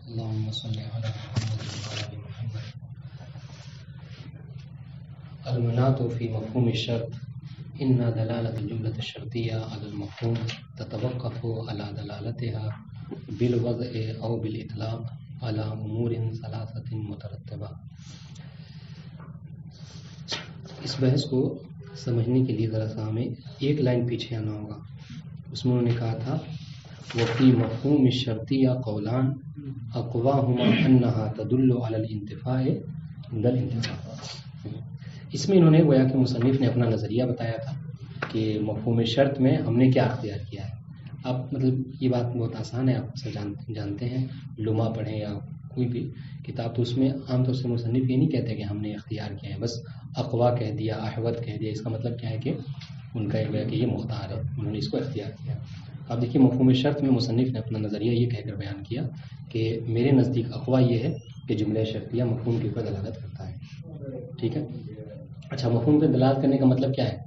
اللهم صل على محمد وعلى آل محمد. المناط في مفهوم الشرط إن دلالة الجملة الشرطية على المفهوم تتوقف على دلالتها بالوضع أو بالإطلاق على أمور ثلاثة مترتبة. اس بحث کو سمجھنے کے لیے ذرا سا ہمیں ایک لائن پیچھے آنا ہوگا. اس میں انہوں نے کہا تھا وفي مفهوم الشرطية قولان أقواهما أنها تدل على الانتفاع عند الانتفاع. اس میں انہوں نے گویا کہ مصنف نے اپنا نظریہ بتایا تھا کہ مفہوم شرط میں ہم نے کیا اختیار کیا ہے. اب مطلب یہ بات بہت آسان ہے, آپ سے جانتے ہیں, لما پڑھیں یا کوئی بھی کتاب, تو اس میں عام طور سے مصنف یہ نہیں کہتے کہ ہم نے اختیار کیا ہے, بس اقوا کہہ دیا, احوت کہہ دیا. اس کا مطلب کیا ہے کہ ان کا کہ یہ مختار ہے, انہوں نے اس کو اختیار کیا. اب دیکھیے مفہوم شرط میں مصنف نے اپنا نظریہ یہ کہہ کر بیان کیا کہ میرے نزدیک اقوا یہ ہے کہ جملہ شرطیہ مفہوم کے اوپر دلالت کرتا ہے. ٹھیک ہے. اچھا, مفہوم پہ دلالت کرنے کا مطلب کیا ہے؟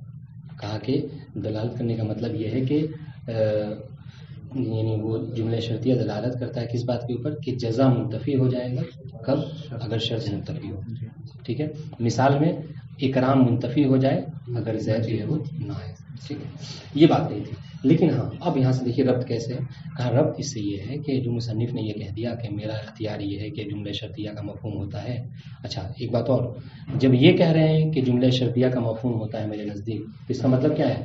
کہا کہ دلالت کرنے کا مطلب یہ ہے کہ یعنی وہ جملہ شرطیہ دلالت کرتا ہے کس بات کے اوپر کہ جزا منتفی ہو جائے گا کب؟ اگر شرط منتفی ہو. ٹھیک ہے. مثال میں اکرام منتفی ہو جائے اگر زید جو ہے وہ نہ ہے. ٹھیک ہے, یہ بات نہیں تھی. لیکن ہاں اب یہاں سے دیکھیے ربط کیسے ہے. کہا ربط اس سے یہ ہے کہ جو مصنف نے یہ کہہ دیا کہ میرا اختیار یہ ہے کہ جملہ شرطیہ کا مفہوم ہوتا ہے. اچھا ایک بات اور, جب یہ کہہ رہے ہیں کہ جملہ شرطیہ کا مفہوم ہوتا ہے میرے نزدیک, اس کا مطلب کیا ہے؟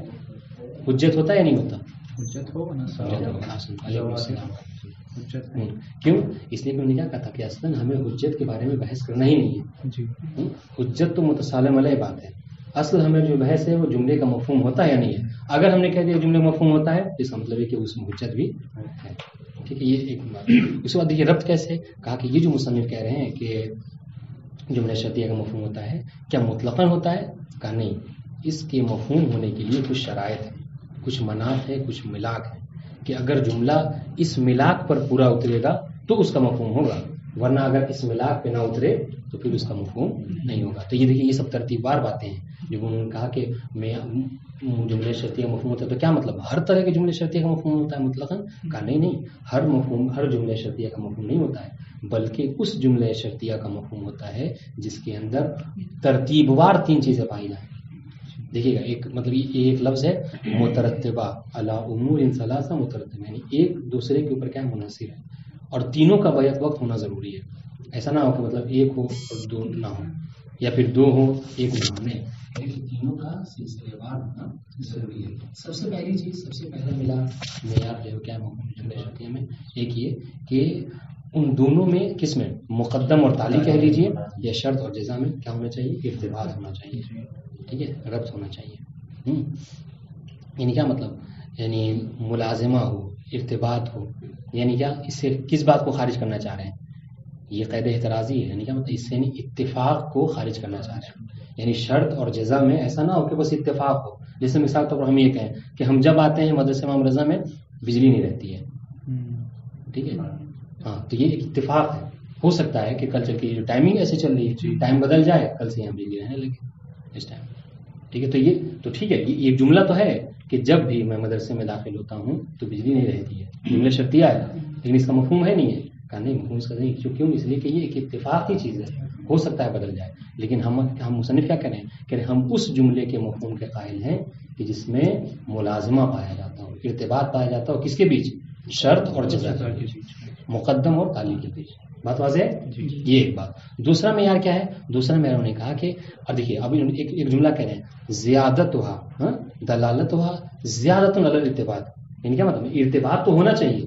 حجت ہوتا ہے یا نہیں ہوتا؟ حجت ہوگا نا. کیوں؟ اس لیے کہ انہوں نے کیا کہا تھا کہ اصلاً ہمیں حجت کے بارے میں بحث کرنا ہی نہیں ہے. حجت تو متسالم علیہ بات ہے. اصل ہمیں جو بحث ہے وہ جملے کا مفہوم ہوتا ہے یا نہیں ہے. اگر ہم نے کہہ دیا جملے مفہوم ہوتا ہے تو اس کا مطلب ہے کہ اس میں حجت بھی ہے. ٹھیک ہے, یہ ایک بات. اس کے بعد دیکھیے ربط کیسے. کہا کہ یہ جو مصنف کہہ رہے ہیں کہ جملہ شرطیہ کا مفہوم ہوتا ہے, کیا مطلقاً ہوتا ہے؟ کہا نہیں, اس کے مفہوم ہونے کے لیے کچھ شرائط ہیں, کچھ مناط ہے, کچھ ملاک ہے کہ اگر جملہ اس ملاک پر پورا اترے گا تو اس کا مفہوم ہوگا, ورنہ اگر اس ملاک پہ نہ اترے تو پھر اس کا مفہوم نہیں ہوگا. تو یہ دیکھیے یہ سب ترتیب وار باتیں ہیں. جب انہوں نے کہا کہ میں جملہ شرطیہ مفہوم ہوتا ہے تو کیا مطلب ہر طرح کے جملہ شرطیہ کا مفہوم ہوتا ہے مطلقاً؟ کہا نہیں, ہر مفہوم ہر جملہ شرطیہ کا مفہوم نہیں ہوتا ہے, بلکہ اس جملہ شرطیہ کا مفہوم ہوتا ہے جس کے اندر ترتیب وار تین چیزیں پائی جائیں. دیکھیے گا, ایک مطلب یہ ایک لفظ ہے مترتبہ علی امور ثلاثہ مترتبہ, یعنی ایک دوسرے کے اوپر کیا منحصر ہے, اور تینوں کا بیک وقت ہونا ضروری ہے. ایسا نہ ہو کہ مطلب ایک ہو اور دو نہ ہو, یا پھر دو ہو ایک نہ ہو. تینوں کا سلسلے وار ہونا ضروری ہے. سب سے پہلی چیز, سب سے پہلا ملا معیار جو ہے کیا جملہ شرطیہ میں, ایک یہ کہ ان دونوں میں کس میں مقدم اور تالی کہہ لیجیے یا شرط اور جزا میں کیا ہونا چاہیے؟ ارتباط ہونا چاہیے. ٹھیک ہے, ربط ہونا چاہیے. یعنی کیا مطلب, یعنی ملازمہ ہو, ارتباط ہو, یعنی کیا اس سے کس بات کو خارج کرنا چاہ رہے ہیں؟ یہ قید احترازی ہے. یعنی کیا مطلب اس سے نہیں اتفاق کو خارج کرنا چاہ رہے ہیں. یعنی شرط اور جزا میں ایسا نہ ہو کہ بس اتفاق ہو. جیسے مثال طور پر ہم یہ کہیں کہ ہم جب آتے ہیں مدرسہ امام رضا میں بجلی نہیں رہتی ہے. ٹھیک ہے, ہاں, تو یہ ایک اتفاق ہے. ہو سکتا ہے کہ کل چل کے جو ٹائمنگ ایسے چل رہی ہے, ٹائم بدل جائے, کل سے یہاں بجلی رہنے لگے اس ٹائم. ٹھیک ہے, تو یہ تو ٹھیک ہے, یہ ایک جملہ تو ہے کہ جب بھی میں مدرسے میں داخل ہوتا ہوں تو بجلی نہیں رہتی ہے, جملہ شرطیہ ہے, لیکن اس کا مفہوم ہے نہیں ہے. کہا نہیں, مفہوم اس کا نہیں. کیوں؟ اس لیے کہ یہ ایک اتفاق کی چیز ہے, ہو سکتا ہے بدل جائے. لیکن ہم مصنف کیا کریں کہ ہم اس جملے کے مفہوم کے قائل ہیں کہ جس میں ملازمہ پایا جاتا ہو, ارتباط پایا جاتا ہو. کس کے بیچ؟ شرط اور جزا کے بیچ, مقدم اور تالی کے بیچ. بات واضح ہے؟ یہ ایک بات. دوسرا معیار کیا ہے؟ دوسرا معیار انہوں نے کہا کہ, اور دیکھیے ابھی ایک جملہ کہہ رہے ہیں زیادت ہوا دلالت ہوا زیادت علی الارتباط. یعنی کیا مطلب ارتباط تو ہونا چاہیے,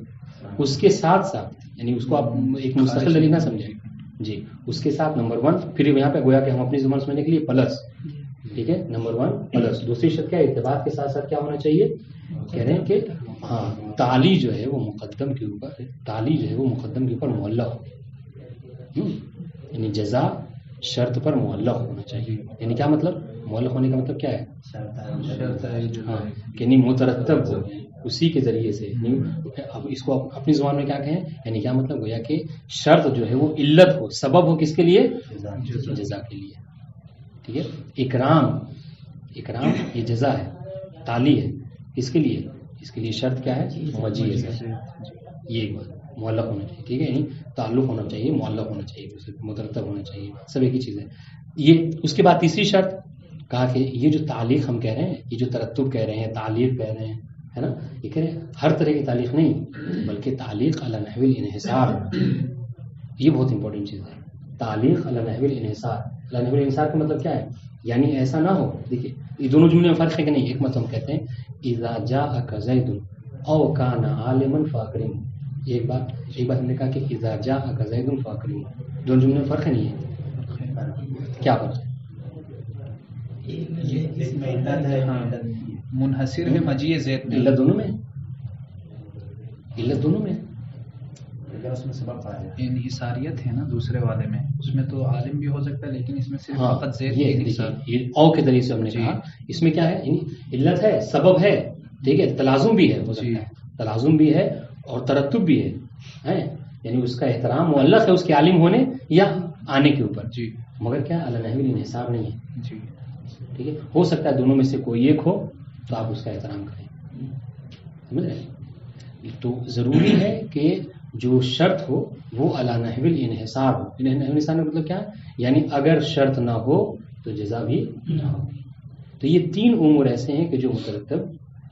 اس کے ساتھ ساتھ, یعنی اس کو آپ ایک مستقل دلیل نہ سمجھیں جی, اس کے ساتھ نمبر 1, پھر یہاں پہ گویا کہ ہم اپنی زبان سمجھنے کے لیے پلس. ٹھیک ہے, نمبر 1 پلس. دوسری شرط کیا ہے؟ ارتباط کے ساتھ ساتھ کیا ہونا چاہیے؟ کہہ رہے ہیں کہ ہاں تالی جو ہے وہ مقدم کے اوپر, تالی جو ہے وہ مقدم کے اوپر معلق ہو. یعنی جزا شرط پر معلق ہونا چاہیے. یعنی کیا مطلب معلق ہونے کا مطلب کیا ہے؟ ہاں, کہ نہیں مترتب ہو اسی کے ذریعے سے. اب اس کو اپنی زبان میں کیا کہیں, یعنی کیا مطلب گویا کہ شرط جو ہے وہ علت ہو, سبب ہو, کس کے لیے؟ جزا کے لیے. ٹھیک ہے, اکرام یہ جزا ہے, تالی ہے, اس کے لیے شرط کیا ہے؟ مجیز ہے. یہ ایک بات. معلق ہونا چاہیے، ٹھیک ہے، یعنی تعلق ہونا چاہیے، معلق ہونا چاہیے، مترتب ہونا چاہیے، سب ایک ہی چیز ہے یہ. اس کے بعد تیسری شرط کہا کہ یہ جو تعلیق ہم کہہ رہے ہیں، یہ جو ترتب کہہ رہے ہیں، تعلیق کہہ رہے ہیں، ہے نا، یہ کہہ رہے ہیں ہر طرح کی تعلیق نہیں، بلکہ تعلیق علی نحو الانحصار. یہ بہت امپورٹنٹ چیز ہے، تعلیق علی نحو الانحصار. علی نحو الانحصار کا مطلب کیا ہے؟ یعنی ایسا نہ ہو، دیکھیے یہ دونوں جملے میں فرق ہے کہ نہیں. ایک مطلب ہم کہتے ہیں اذا جاءک زید او کان عالما فاکرمہ، ایک بات ہم نے کہا کہ اذا جاءک زید فاکرمہ، دونوں جملے میں فرق ہے نہیں ہے؟ کیا فرق ہے؟ منحصر ہے مجیء زید میں، علت دونوں میں، علت دونوں میں، اس میں سبب آ جائے انحصاریت ہے نا دوسرے والے میں، اس میں تو عالم بھی ہو سکتا ہے لیکن اس میں صرف ہاں فقط زید یہ انحصار. دیکھیے یہ او کے ذریعے سے ہم نے کہا اس میں کیا ہے، یعنی علت ہے، سبب ہے، ٹھیک ہے، تلازم بھی ہے، ہو سکتا ہے تلازم بھی ہے اور ترتب بھی ہے، یعنی اس کا احترام معلق ہے اس کے عالم ہونے یا آنے کے اوپر، جی مگر کیا علی نحو الانحصار نہیں ہے. جی ٹھیک ہے، ہو سکتا ہے دونوں میں سے کوئی ایک ہو تو آپ اس کا احترام کریں، سمجھ رہے ہیں. تو ضروری ہے کہ جو شرط ہو وہ علی نحو الانحصار ہو. نحو الانحصار کا مطلب کیا ہے؟ یعنی اگر شرط نہ ہو تو جزا بھی نہ ہو. تو یہ تین امور ایسے ہیں کہ جو مترتب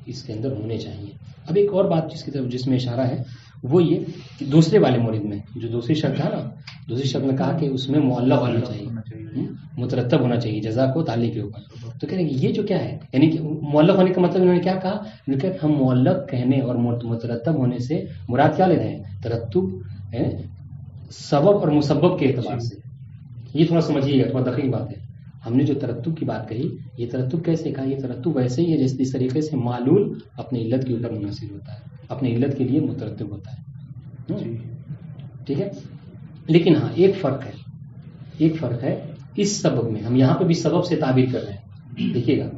اس کے اندر ہونے چاہیے. اب ایک اور بات جس کی طرف جس میں اشارہ ہے وہ یہ کہ دوسرے والے مورد میں جو دوسری شرط ہے نا، دوسری شرط میں کہا کہ اس میں معلق ہونا چاہیے، مترتب ہونا چاہیے جزا کو تعلیق کے اوپر. تو کہہ رہے ہیں یہ جو کیا ہے، یعنی کہ معلق ہونے کا مطلب انہوں نے کیا کہا، انہوں نے کہا ہم معلق کہنے اور مترتب ہونے سے مراد کیا لے رہے ہیں، ترتب ہے سبب اور مسبب کے اعتبار سے. یہ تھوڑا سمجھیے گا، تھوڑا دقیق بات ہے. ہم نے جو ترتب کی بات کہی، یہ ترتب کیسے کہا، یہ ترتب ویسے ہی ہے جس طریقے سے معلول اپنی علت کے اوپر منحصر ہوتا ہے، اپنی علت کے لیے مترتب ہوتا ہے. ٹھیک ہے، لیکن ہاں ایک فرق ہے اس سبب میں. ہم یہاں پہ بھی سبب سے تعبیر کر رہے ہیں، دیکھیے گا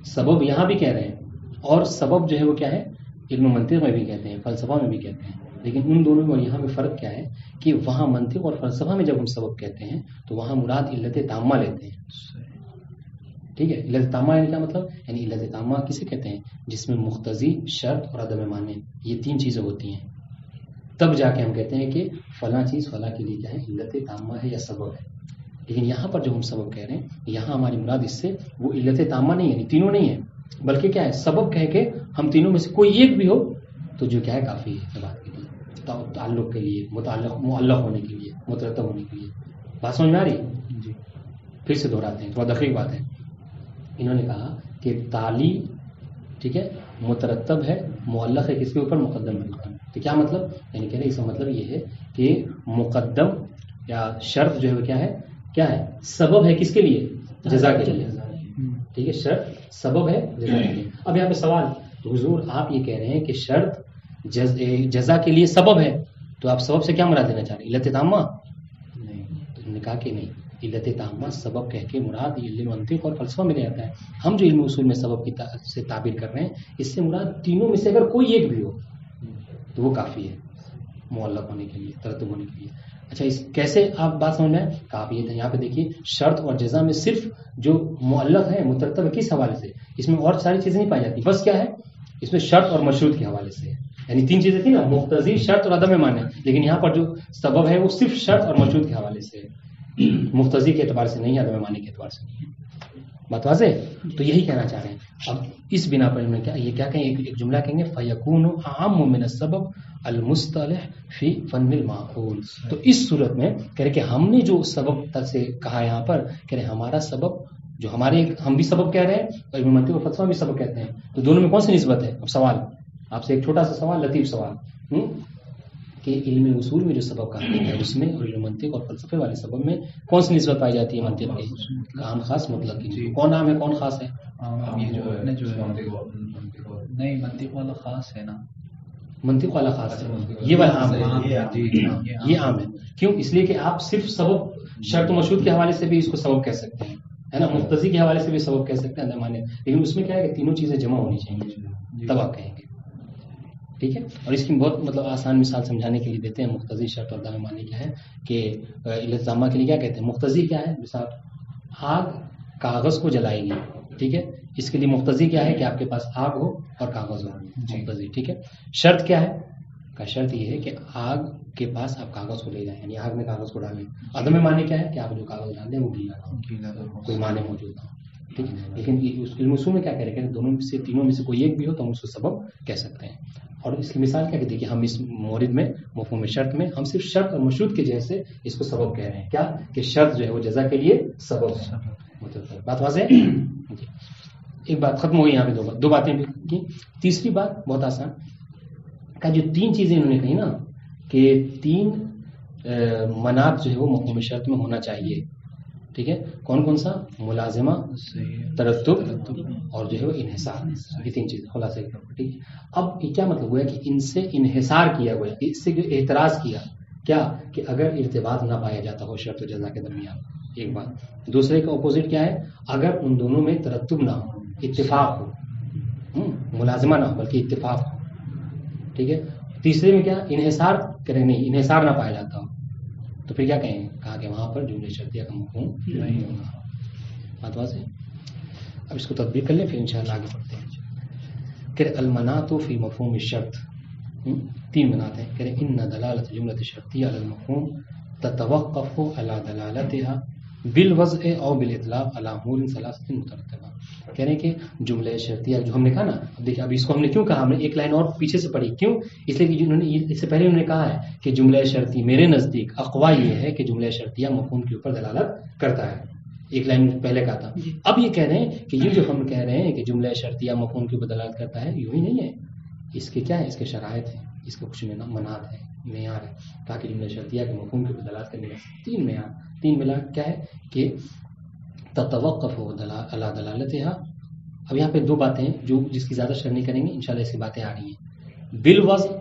سبب یہاں بھی کہہ رہے ہیں، اور سبب جو ہے وہ کیا ہے، علم منطق میں بھی کہتے ہیں، فلسفہ میں بھی کہتے ہیں. لیکن ان دونوں میں اور یہاں میں فرق کیا ہے کہ وہاں منطق اور فلسفہ میں جب ہم سبب کہتے ہیں تو وہاں مراد علت تامہ لیتے ہیں. ٹھیک ہے، علت تامہ یعنی کیا مطلب، یعنی علت تامہ کسے کہتے ہیں، جس میں مقتضی، شرط اور عدم مانع یہ تین چیزیں ہوتی ہیں. تب جا کے ہم کہتے ہیں کہ فلاں چیز فلاں کے لیے کیا ہے، علت تامہ ہے یا سبب ہے. لیکن یہاں پر جو ہم سبب کہہ رہے ہیں، یہاں ہماری مراد اس سے وہ علت تامہ نہیں ہے، یعنی تینوں نہیں ہے، بلکہ کیا ہے، سبب کہہ کے ہم تینوں میں سے کوئی ایک بھی ہو تو جو کیا ہے کافی ہے بات کے لیے، تعلق کے لیے، معلق ہونے کے لیے، مترتب ہونے کے لیے. بات سمجھ میں آ رہی ہے؟ جی پھر سے دہراتے ہیں، تھوڑا دقیق بات ہے. انہوں نے کہا کہ تعلیل ٹھیک ہے مترتب ہے، معلق ہے کس کے اوپر، مقدم ہے. تو کیا مطلب، یعنی کہہ رہے اس کا مطلب یہ ہے کہ مقدم یا شرط جو ہے وہ کیا ہے سبب ہے کس کے لیے، جزا کے لیے. ٹھیک ہے، شرط سبب ہے جزا کے لیے. اب یہاں پہ سوال، تو حضور آپ یہ کہہ رہے ہیں کہ شرط جزا کے لیے سبب ہے، تو آپ سبب سے کیا مراد دینا چاہ رہے ہیں، علت تامہ؟ نہیں. تو انہوں نے کہا کہ نہیں، علت تامہ سبب کہہ کے مراد علم منطق اور فلسفہ میں آتا ہے. ہم جو علم اصول میں سبب کی سے تعبیر کر رہے ہیں، اس سے مراد تینوں میں سے اگر کوئی ایک بھی ہو تو وہ کافی ہے معلق ہونے کے لیے، ترتب ہونے کے لیے. اچھا اس کیسے آپ بات سمجھ میں کافی ہے. یہاں پہ دیکھیے شرط اور جزا میں صرف جو معلق ہے، مترتب ہے کس حوالے سے، اس میں اور ساری چیزیں نہیں پائی جاتی. بس کیا ہے اس میں شرط اور مشروط کے حوالے سے، یعنی تین چیزیں تھیں نا، مقتضی، شرط اور عدم مانع. لیکن یہاں پر جو سبب ہے وہ صرف شرط اور مشروط کے حوالے سے ہے، مقتضی کے اعتبار سے نہیں، عدم مانع کے اعتبار سے نہیں. بات واضح؟ تو یہی کہنا چاہ رہے ہیں. اب اس بنا پر میں یہ کیا کہیں، ایک جملہ کہیں گے فیکون عام من السبب المصطلح فی فن المعقول. تو اس صورت میں کہہ رہے کہ ہم نے جو سبب تک سے کہا یہاں پر، کہہ رہے ہمارا سبب جو ہمارے، ہم بھی سبب کہہ رہے ہیں اور علم منطق و فلسفہ بھی سبب کہتے ہیں، تو دونوں میں کون سی نسبت ہے. اب سوال آپ سے ایک چھوٹا سا سوال، لطیف سوال، کہ علم اصول میں جو سبب کہا گیا ہے اس میں اور علم منطق اور فلسفے والے سبب میں کون سی نسبت پائی جاتی ہے، منطق کی عام خاص مطلق کی. کون عام ہے کون خاص ہے؟ یہ جو ہے نہیں منطق والا خاص ہے نا، منطق والا خاص ہے، یہ والا عام ہے. یہ عام ہے کیوں، اس لیے کہ آپ صرف سبب شرط و مشروط کے حوالے سے بھی اس کو سبب کہہ سکتے ہیں، ہے نا، مقتضی کے حوالے سے بھی سبب کہہ سکتے ہیں مانے. لیکن اس میں کیا ہے کہ تینوں چیزیں جمع ہونی چاہیے تب آپ کہیں گے. ٹھیک ہے، اور اس کی بہت مطلب آسان مثال سمجھانے کے لیے دیتے ہیں. مقتضی شرط اور عدم مانع کیا ہے کہ علت تامہ کے لیے کیا کہتے ہیں، مقتضی کیا ہے، مثال آگ کاغذ کو جلائے گی. ٹھیک ہے، اس کے لیے مقتضی کیا ہے کہ آپ کے پاس آگ ہو اور کاغذ ہو، مقتضی. ٹھیک ہے، شرط کیا ہے، کا شرط یہ ہے کہ آگ کے پاس آپ کاغذ کو لے جائیں، یعنی آگ میں کاغذ کو ڈالیں. عدم معنی کیا ہے کہ آپ جو کاغذ ڈال دیں وہ گیلا نہ ہو، کوئی معنی موجود نہ ہو. ٹھیک ہے، لیکن علم اصول میں کیا کہہ رہے ہیں کہ دونوں میں سے تینوں میں سے کوئی ایک بھی ہو تو ہم اس کو سبب کہہ سکتے ہیں. اور اس کی مثال کیا کہ دیکھیے ہم اس مورد میں مفہوم شرط میں ہم صرف شرط اور مشروط کے جیسے اس کو سبب کہہ رہے ہیں. کیا کہ شرط جو ہے وہ جزا کے لیے سبب ہے. بات واضح ہے؟ ایک بات ختم ہوئی یہاں پہ، دو باتیں بھی کی. تیسری بات بہت آسان کا، جو تین چیزیں انہوں نے کہی نا کہ تین منات جو ہے وہ مفہوم شرط میں ہونا چاہیے. ٹھیک ہے، کون کون سا؟ ملازمہ، ترتب اور جو ہے وہ انحصار. یہ تین چیزیں خلاصہ. ٹھیک ہے، اب یہ کیا مطلب ہوا کہ ان سے انحصار کیا گیا، اس سے اعتراض کیا کیا کہ اگر ارتباط نہ پایا جاتا ہو شرط و جزا کے درمیان، ایک بات. دوسرے کا اپوزٹ کیا ہے؟ اگر ان دونوں میں ترتب نہ ہو، اتفاق ہو، ملازمہ نہ ہو بلکہ اتفاق ہو. ٹھیک ہے، تیسرے میں کیا؟ انحصار کریں، نہیں انحصار نہ پایا جاتا ہو، تو پھر کیا کہیں؟ کہا کہ وہاں پر جملہ شرطیہ کا مفہوم نہیں ہوگا. بات واضح ہے؟ اب اس کو تطبیق کر لیں پھر انشاءاللہ آگے بڑھتے ہیں. کہ المنات فی مفہوم الشرط، تین منات ہیں. کہ ان دلالت جملۃ شرطیہ علی المفہوم تتوقف علی دلالتها بالوضع او بالاطلاق علی امور ثلاثۃ مترتبہ. کہہ رہے ہیں کہ جملہ شرطیہ جو ہم نے کہا نا، اب دیکھیں اب اس کو ہم نے کیوں کہا، ہم نے ایک لائن اور پیچھے سے پڑھی، کیوں؟ اس لیے کہ انہوں نے اس سے پہلے انہوں نے کہا ہے کہ جملہ شرطی میرے نزدیک اقوا یہ ہے کہ جملہ شرطیہ مفہوم کے اوپر دلالت کرتا ہے. ایک لائن پہلے کہا تھا. اب یہ کہہ رہے ہیں کہ یہ جو ہم کہہ رہے ہیں کہ جملہ شرطیہ مفہوم کے اوپر دلالت کرتا ہے، یوں ہی نہیں ہے، اس کے کیا ہے؟ اس کے شرائط ہیں، اس کے کچھ منات ہیں، معیار ہے. تاکہ جملہ شرطیہ کے مفہوم کے اوپر دلالت کرنے کا تین معیار، تین معیار کیا ہے کہ تتوقف علی دلالتها. اب یہاں پہ دو باتیں جو جس کی زیادہ شرح نہیں کریں گے انشاءاللہ، اس کی باتیں آ رہی ہیں. بالوضع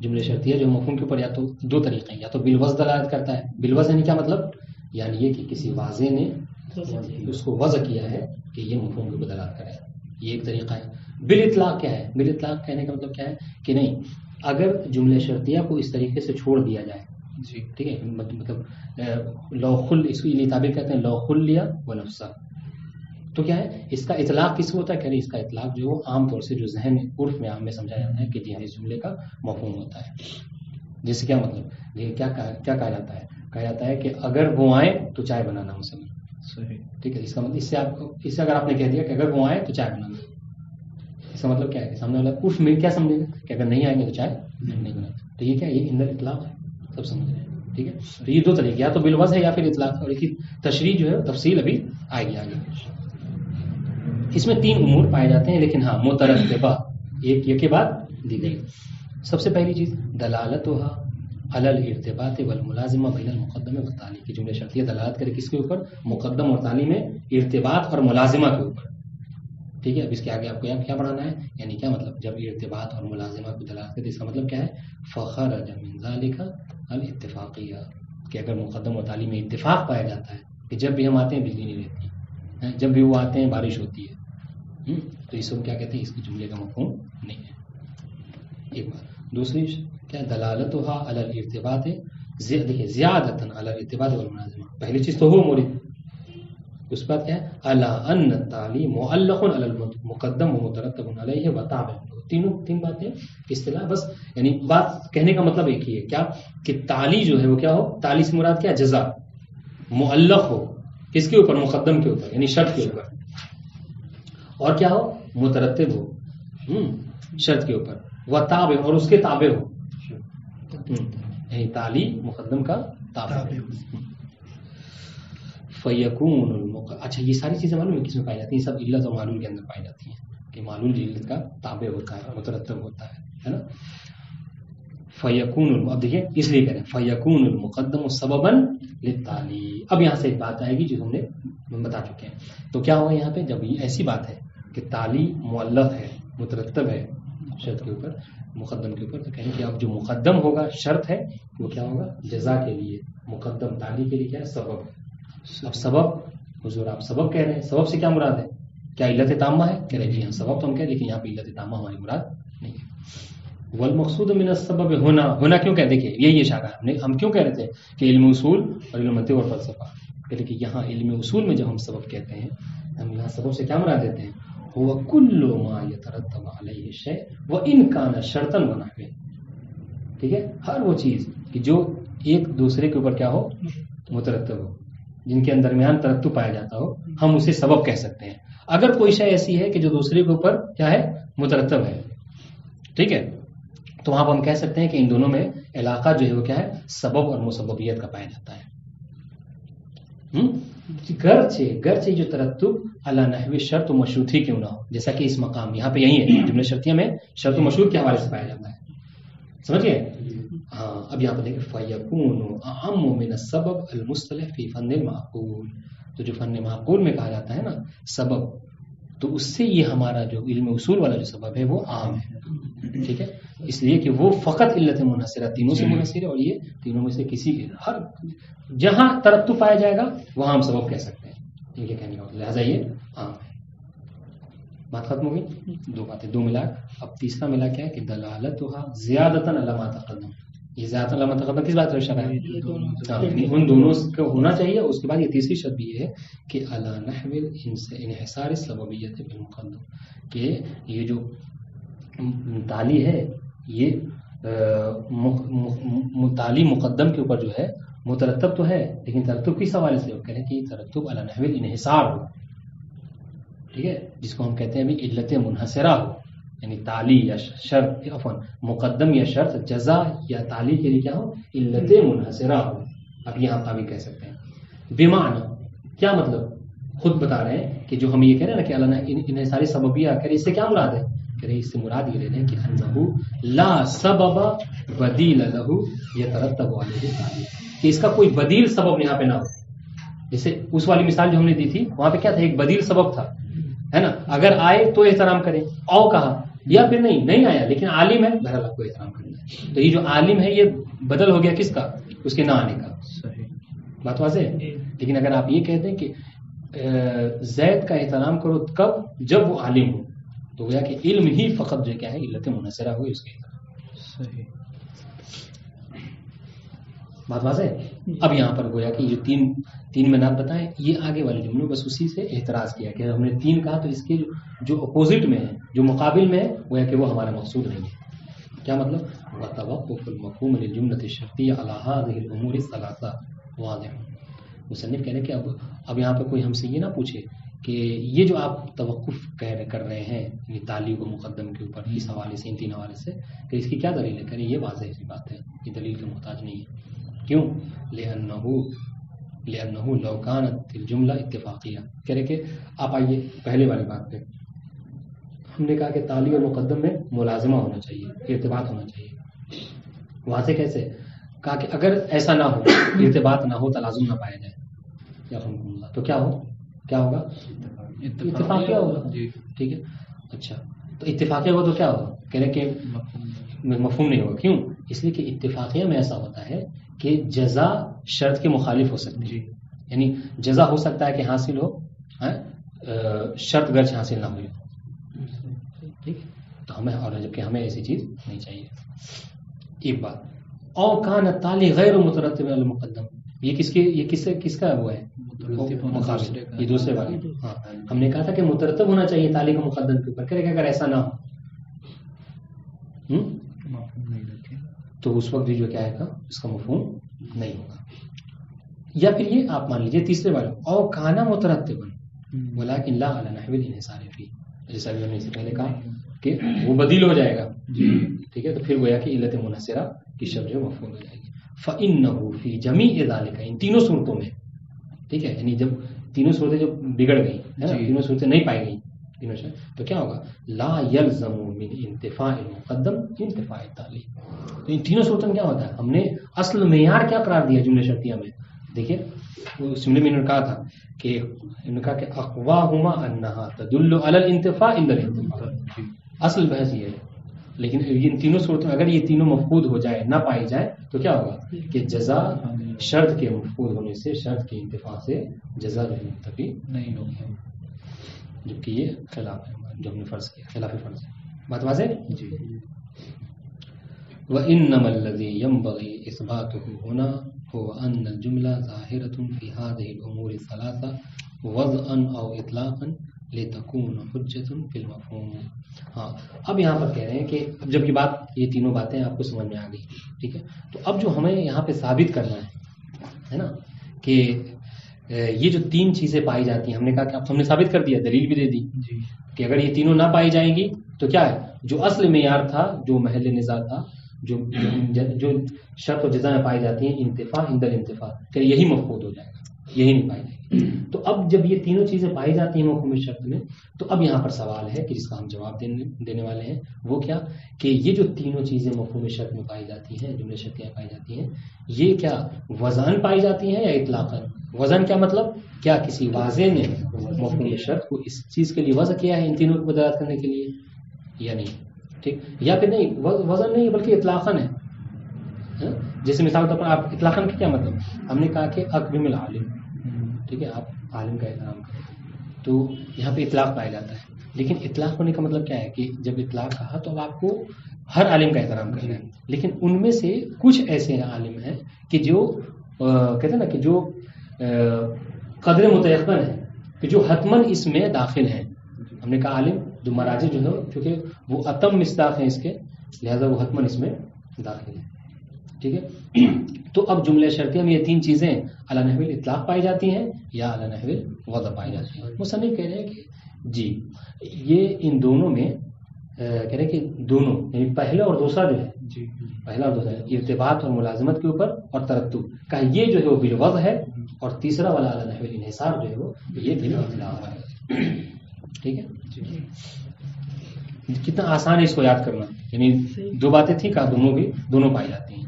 جملہ شرطیہ جو مفہوم کے اوپر یا تو دو طریقے ہیں، یا تو بالوضع دلالت کرتا ہے. بالوضع یعنی کیا مطلب؟ یعنی یہ کہ کسی واضح نے اس کو وضع کیا ہے کہ یہ مفہوم کے اوپر دلالت کرے، یہ ایک طریقہ ہے. بالاطلاق کیا ہے؟ بالاطلاق کہنے کا مطلب کیا ہے کہ نہیں، اگر جملہ شرطیہ کو اس طریقے سے چھوڑ دیا جائے، جی ٹھیک ہے، مطلب لو خل، اس کو یہ تعبیر کہتے ہیں لو خلیہ و نفسہ. تو کیا ہے اس کا اطلاق کس کو ہوتا ہے؟ کہ اس کا اطلاق جو عام طور سے جو ذہن عرف میں عام میں سمجھا جاتا ہے کہ جی اس جملے کا مفہوم ہوتا ہے. جیسے کیا مطلب، یہ کیا کہا جاتا ہے؟ کہا جاتا ہے کہ اگر وہ آئے تو چائے بنانا مسلم. صحیح، ٹھیک ہے. اس کا مطلب اس سے اگر آپ نے کہہ دیا کہ اگر وہ آئے تو چائے بنانا، اس کا مطلب کیا ہے کہ سامنے والا عرف میں کیا سمجھے گا کہ اگر نہیں آئیں گے تو چائے نہیں بنانا. تو یہ کیا، یہ اندر اطلاق ہے، سب سمجھ رہے ہیں. ٹھیک ہے، تو یہ دو طریقے، یا تو بالوضع ہے یا پھر اطلاق. اور ایک تشریح جو ہے تفصیل ابھی آئے گی آگے. اس میں تین امور پائے جاتے ہیں، لیکن ہاں مترتبہ ایک کے بعد دی گئی. سب سے پہلی چیز دلالتها علی الارتباط والملازمہ بین المقدم والتالی، کی جملہ شرطیہ دلالت کرے کس کے اوپر؟ مقدم اور تالی میں ارتباط اور ملازمہ کے اوپر. ٹھیک ہے، اب اس کے آگے آپ کو کیا پڑھانا ہے، یعنی کیا مطلب جب ارتباط اور ملازمہ کو دلالت کرے، اس کا مطلب کیا ہے؟ فخرج من ذلک الاتفاقیہ، کہ اگر مقدم اور تالی میں اتفاق پایا جاتا ہے کہ جب بھی ہم آتے ہیں بجلی نہیں رہتی، جب بھی وہ آتے ہیں بارش ہوتی ہے، تو اس کو کیا کہتے ہیں؟ اس کی جملے کا مفہوم نہیں ہے. ایک بات. دوسری کیا دلالتها علی الارتباط، دیکھیے زیادتاً علی الارتباط والملازمہ. پہلی چیز تو ہو مورد، اس کے بعد کیا ہے؟ علی ان التالی معلق علی المقدم ومترتب علیہ وتابع. تین باتیں اصطلاح بس، یعنی بات کہنے کا مطلب ایک ہی ہے، کیا کہ تالی جو ہے وہ کیا ہو؟ تالی سے مراد کیا؟ جزا. معلق ہو کس کے اوپر؟ مقدم کے اوپر، یعنی شرط کے اوپر. اور کیا ہو؟ مترتب ہو شرط کے اوپر. وتابع، اور اس کے تابع ہو، یعنی تالی مقدم کا تابع. فیکون اچھا، یہ ساری چیزیں معلوم ہے کس میں پائی جاتی ہیں؟ سب علت اور معلول کے اندر پائی جاتی ہیں، کہ معلول علت کا تابع ہوتا ہے، مترتب ہوتا ہے نا. فیکون، اب دیکھیں اس لیے کہہ رہے ہیں فیکون المقدم سببا للتالی. اب یہاں سے ایک بات آئے گی جو ہم نے بتا چکے ہیں. تو کیا ہوگا یہاں پہ؟ جب یہ ایسی بات ہے کہ تالی معلق ہے، مترتب ہے شرط کے اوپر، مقدم کے اوپر، تو کہیں کہ اب جو مقدم ہوگا شرط ہے وہ کیا ہوگا؟ جزا کے لیے. مقدم تالی کے لیے کیا ہے؟ سبب ہے. اب سبب، حضور آپ سبب کہہ رہے ہیں، سبب سے کیا مراد ہے؟ کیا علت تامہ ہے؟ کہہ رہے جی ہاں سبب تو ہم کہہ، لیکن یہاں پہ علت تامہ ہماری مراد نہیں ہے. والمقصود من السبب ہونا کیوں کہ دیکھیں یہی اشارہ ہے، ہم کیوں کہہ رہے تھے کہ علم اصول اور علم منطق اور فلسفہ، کہ یہاں علم اصول میں جب ہم سبب کہتے ہیں، ہم یہاں سبب سے کیا مراد دیتے ہیں؟ هو كل ما يترتب عليه الشيء وان كان شرطا ونحوه. ٹھیک ہے، ہر وہ چیز کہ جو ایک دوسرے کے اوپر کیا ہو، مترتب ہو، جن کے درمیان ترتب پایا جاتا ہو، ہم اسے سبب کہہ سکتے ہیں۔ اگر کوئی شے ایسی ہے کہ جو دوسرے کے اوپر کیا ہے، مترتب ہے، ٹھیک ہے، تو وہاں پر ہم کہہ سکتے ہیں کہ ان دونوں میں علاقہ جو ہے وہ کیا ہے، سبب اور مسببیت کا پایا جاتا ہے۔ گرچہ جو ترتب علی نحو شرط و مشروط ہی کیوں نہ ہو، جیسا کہ اس مقام یہاں پہ یہی ہے، جملہ شرطیہ میں شرط و مشروط کے حوالے سے پایا جاتا ہے، سمجھے؟ ہاں، اب یہاں پہ دیکھیں فَيَكُونُ أَعَمُّ مِنَ السَّبَبِ الْمُصْطَلَحِ فِي فَنِّ الْمَعْقُولِ، تو جو فن معقول میں کہا جاتا ہے نا سبب، تو اس سے یہ ہمارا جو علم اصول والا جو سبب ہے وہ عام ہے، ٹھیک ہے، اس لیے کہ وہ فقط علت منحصرہ تینوں سے منحصر ہے، اور یہ تینوں میں سے کسی ہر جہاں ترتب پایا جائے گا وہاں ہم سبب کہہ سکتے ہیں، ٹھیک ہے، کہنے کا لہٰذا یہ عام ہے۔ بات ختم ہو گئی، دو باتیں، دو ملا۔ اب تیسرا ملا کیا ہے کہ دلالتها زیادتاً علی ما تقدم، یہ زیادتاً علی ما تقدم کس بات کا اشارہ ہے؟ ان دونوں کا ہونا چاہیے۔ اس کے بعد یہ تیسری شرط بھی یہ ہے کہ علی نحو انحصار السببیت بالمقدم، کہ یہ جو تالی ہے یہ تالی مقدم کے اوپر جو ہے مترتب تو ہے، لیکن ترتب کس حوالے سے؟ وہ کہہ رہے ہیں کہ ترتب علی نحو الانحصار ہو، ٹھیک ہے، جس کو ہم کہتے ہیں ابھی علت منحصرہ ہو، یعنی تالی یا شرط عفواً مقدم یا شرط جزا یا تالی کے لیے کیا ہو، علت منحصرہ ہو۔ اب یہاں آپ بھی کہہ سکتے ہیں بمعنی، کیا مطلب؟ خود بتا رہے ہیں کہ جو ہم یہ کہہ رہے ہیں نا کہ اللہ انحصاری سببیہ کہہ رہے، اس سے کیا مراد ہے؟ کہہ رہے اس سے مراد یہ رہے ہیں کہ انہو لا سبب بدیل لہ یترتب علیہ تالی، کہ اس کا کوئی بدیل سبب یہاں پہ نہ ہو۔ جیسے اس والی مثال جو ہم نے دی تھی وہاں پہ کیا تھا، ایک بدیل سبب تھا، ہے نا، اگر آئے تو احترام کریں، او کہا، یا پھر نہیں آیا لیکن عالم ہے، بہرحال آپ کو احترام کرنا ہے۔ تو یہ جو عالم ہے یہ بدل ہو گیا کس کا؟ اس کے نہ آنے کا۔ بات واضح ہے؟ لیکن اگر آپ یہ کہتے ہیں کہ زید کا احترام کرو کب؟ جب وہ عالم ہو، تو گویا کہ علم ہی فقط جو کیا ہے علت منحصرہ ہوئی اس کے احترام۔ بات واضح ہے؟ اب یہاں پر گویا کہ یہ تین منات بتائیں، یہ آگے والے جملوں بس اسی سے احتراز کیا کہ ہم نے تین کہا تو اس کے جو اپوزٹ میں ہے، جو مقابل میں ہے، گویا کہ وہ ہمارا مقصود نہیں ہے۔ کیا مطلب؟ وَتَوَقُّفُ الْمَفْهُومِ لِلْجُمْلَةِ الشَّرْطِيَّةِ عَلَى هَذِهِ الْأُمُورِ الثَّلَاثَةِ واضح۔ مصنف کہہ رہے ہیں کہ اب یہاں پہ کوئی ہم سے یہ نہ پوچھے کہ یہ جو آپ توقف کر رہے ہیں یعنی تالی کو مقدم کے اوپر اس حوالے سے، ان تین حوالے سے، کہ اس کی کیا دلیل ہے؟ کہہ رہے یہ واضح سی بات ہے، یہ دلیل کے محتاج نہیں ہے۔ کیوں؟ لأنه لو كانت الجملہ اتفاقیہ، کہہ رہے کہ آپ آئیے پہلے والی بات پہ، ہم نے کہا کہ تالی اور مقدم میں ملازمہ ہونا چاہیے، ارتباط ہونا چاہیے۔ واضح کیسے؟ کہا کہ اگر ایسا نہ ہو، ارتباط نہ ہو، تلازم نہ پایا جائے، تو کیا ہوگا؟ اتفاقیہ ہوگا، ٹھیک ہے، اچھا، تو اتفاقیہ ہوا تو کیا ہوگا؟ کہہ رہے کہ مفہوم نہیں ہوگا۔ کیوں؟ اس لیے کہ اتفاقیہ میں ایسا ہوتا ہے کہ جزا شرط کے مخالف ہو سکتی ہے، یعنی جزا ہو سکتا ہے کہ حاصل ہو، شرط گرچہ حاصل نہ ہوئی ہو، ٹھیک، تو ہمیں، اور جبکہ ہمیں ایسی چیز نہیں چاہیے۔ ایک بات، او کان تالی غیر مترتب علی المقدم، یہ کس کا وہ ہے؟ مقابل، یہ دوسرے والے۔ ہاں، ہم نے کہا تھا کہ مترتب ہونا چاہیے تالی کا مقدم کے اوپر، کہ اگر ایسا نہ ہو تو اس وقت جو کیا ہے گا، اس کا مفہوم نہیں ہوگا۔ یا پھر یہ آپ مان لیجیے تیسرے والے، او کانا مترتبا ولکن لا علی نحو الانحصار فی، جیسا بھی ہم نے اس سے پہلے کہا کہ وہ بدیل ہو جائے گا، ٹھیک ہے، تو پھر گویا کہ علت منحصرہ کی شرط جو مفعول ہو جائے گی۔ فإنه فی جمیع ذلک، ان تینوں صورتوں میں، ٹھیک ہے، یعنی جب تینوں صورتیں جو بگڑ گئی ہے نا، تینوں صورتیں نہیں پائی گئی تینوں سے، تو کیا ہوگا؟ لا یلزم من انتفاء المقدم انتفاء التالی، تو ان تینوں صورتوں میں کیا ہوتا ہے؟ ہم نے اصل معیار کیا قرار دیا جملہ شرطیہ میں؟ دیکھیے اس جملے میں انہوں نے کہا تھا کہ اقواہما انہا تدل علی الانتفاء عند الانتفاء، اصل بحث یہ ہے، لیکن ان تینوں صورتوں میں اگر یہ تینوں مفقود ہو جائے، نہ پائی جائے، تو کیا ہوگا کہ جزا شرط کے مفقود ہونے سے، شرط کے انتفاع سے جزا جو منتفی نہیں ہوگی، جبکہ یہ خلاف ہے جو ہم نے فرض کیا، خلاف فرض ہے۔ بات واضح؟ جی۔ وَإِنَّمَا الَّذِي يَنبَغِي إِثْبَاتُهُ هُنَا هُوَ أَنَّ الْجُمْلَةَ ظَاهِرَةٌ فِي هَذِهِ الْأُمُورِ الثَّلَاثَةِ وَضْعًا أَوْ إِطْلَاقًا لتکون حجۃ فی المفہوم. ہاں اب یہاں پر کہہ رہے ہیں کہ اب جب یہ تینوں باتیں آپ کو سمجھ میں آ گئی, ٹھیک ہے, تو اب جو ہمیں یہاں پہ ثابت کرنا ہے نا کہ یہ جو تین چیزیں پائی جاتی ہیں, ہم نے کہا کہ اب ہم نے ثابت کر دیا, دلیل بھی دے دی کہ اگر یہ تینوں نہ پائی جائیں گی تو کیا ہے, جو اصل معیار تھا, جو محل نزاع تھا, جو شرط و جزا میں پائی جاتی ہیں, انتفاع عند الانتفاع, کہ یہی مفقود ہو جائے گا, یہی نہیں پائی جائے گی. تو اب جب یہ تینوں چیزیں پائی جاتی ہیں مفہوم شرط میں, تو اب یہاں پر سوال ہے کہ جس کا ہم جواب دینے والے ہیں, وہ کیا کہ یہ جو تینوں چیزیں مفہوم شرط میں پائی جاتی ہیں, جملے شرطیاں پائی جاتی ہیں, یہ کیا وزن پائی جاتی ہیں یا اطلاقاً؟ وزن کیا مطلب, کیا کسی واضح نے مفہوم شرط کو اس چیز کے لیے وضع کیا ہے ان تینوں کو دلالت کرنے کے لیے یا نہیں, ٹھیک, یا پھر نہیں وزن نہیں بلکہ اطلاقاً ہے. جیسے مثال طور پر آپ اطلاقاً کا کیا مطلب, ہم نے کہا کہ اکرم العالم, ٹھیک ہے, آپ عالم کا احترام کریں, تو یہاں پہ اطلاق پایا جاتا ہے. لیکن اطلاق ہونے کا مطلب کیا ہے کہ جب اطلاق کہا تو اب آپ کو ہر عالم کا احترام کرنا ہے, لیکن ان میں سے کچھ ایسے عالم ہیں کہ جو کہتے ہیں نا کہ جو قدر متیقن ہے, کہ جو حتماً اس میں داخل ہیں. ہم نے کہا عالم جو مراجع جو ہے چونکہ وہ اتم مصداق ہیں اس کے, لہذا وہ حتماً اس میں داخل ہیں, ٹھیک ہے. تو اب جملہ شرطیہ میں یہ تین چیزیں علی نحو الاطلاق پائی جاتی ہیں یا علی نحو الوضع پائی جاتی ہیں. مصنف کہہ رہے ہیں کہ جی یہ ان دونوں میں کہہ رہے ہیں کہ دونوں یعنی پہلا اور دوسرا جو ہے, جی پہلا اور دوسرا ارتباط اور ملازمت کے اوپر اور ترتب کا یہ جو ہے وہ بالوضع ہے, اور تیسرا والا علی نحو الانحصار جو ہے وہ یہ بالاطلاق ہے. ٹھیک ہے, کتنا آسان ہے اس کو یاد کرنا, یعنی دو باتیں تھیں کہا دونوں پائی جاتی ہیں.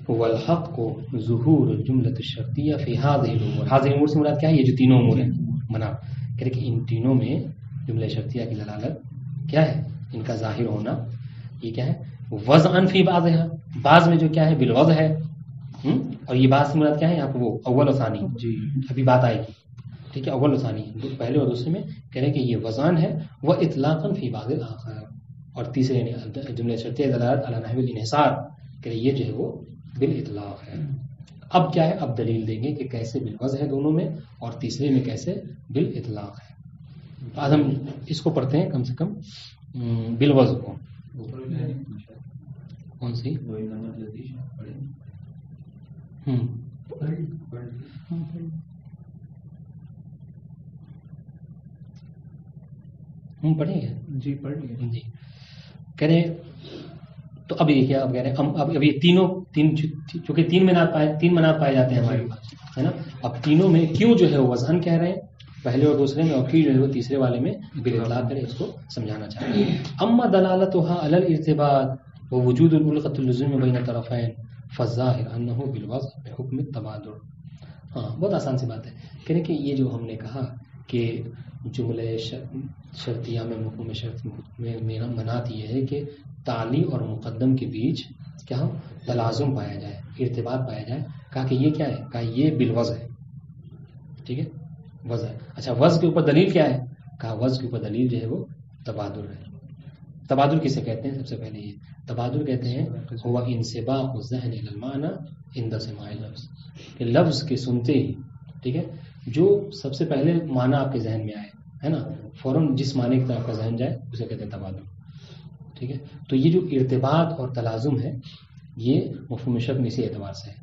والحق کو ظہور الجملۃ الشرطیہ فی هذه الامور, هذه الامور سے مراد کیا ہے, یہ جو تینوں امور ہیں منا, کہہ رہے کہ ان تینوں میں جملہ شرطیہ کی دلالت کیا ہے, ان کا ظاہر ہونا یہ کیا ہے, وضعا فی بعضها, بعض میں جو کیا ہے بالوضع ہے, اور یہ بعض سے مراد کیا ہے یہاں پہ وہ اول و ثانی, جی ابھی بات آئے گی, ٹھیک ہے, اول و ثانی پہلے اور دوسرے میں کہہ رہے کہ یہ وضعان ہے, وہ اطلاقا فی بعض الاخر, اور تیسرے یعنی جملہ شرطیہ دلالت علی نحو الانحصار, کہ یہ جو ہے وہ بالاطلاق ہے. اب کیا ہے, اب دلیل دیں گے کہ کیسے بالوضع ہے دونوں میں, اور تیسرے میں کیسے بالاطلاق ہے. آج ہم اس کو پڑھتے ہیں کم سے کم بالوضع کو. کون سی ہم پڑھیں گے, جی پڑھ لیے جی. کہہ رہے تو اب یہ کیا, اب کہہ رہے ہیں اب یہ تین چونکہ تین منات پائے جاتے ہیں ہمارے پاس, ہے نا. اب تینوں میں کیوں جو ہے وہ وزن کہہ رہے ہیں پہلے اور دوسرے میں, اور کیوں جو ہے وہ تیسرے والے میں بالاطلاق کرے, اس کو سمجھانا چاہتے ہیں. اما دلالتها علی الارتباط ووجود الالقۃ اللزوم بین الطرفین فالظاہر انه بالوضع بحکم التبادل. ہاں بہت آسان سی بات ہے, کہہ رہے کہ یہ جو ہم نے کہا کہ جملہ شرطیہ میں مفہوم شرط میں میرا منات یہ ہے کہ تعلی اور مقدم کے بیچ کیا تلازم پایا جائے, ارتباط پایا جائے. کہا کہ یہ کیا ہے, کہا یہ بالوضع ہے, ٹھیک ہے, وضع ہے. اچھا وضع کے اوپر دلیل کیا ہے, کہا وضع کے اوپر دلیل جو ہے وہ تبادل ہے. تبادل کسے کہتے ہیں, سب سے پہلے یہ تبادل کہتے ہیں ہوا انسباق الذہن الی المعنی عند سماع اللفظ, کہ لفظ کے سنتے ہی, ٹھیک ہے, جو سب سے پہلے معنی آپ کے ذہن میں آئے, ہے نا, فوراً جس معنی کی طرف کا ذہن جائے اسے کہتے ہیں تبادل. ٹھیک ہے, تو یہ جو ارتباط اور تلازم ہے یہ مفہوم شرط میں اسی اعتبار سے ہے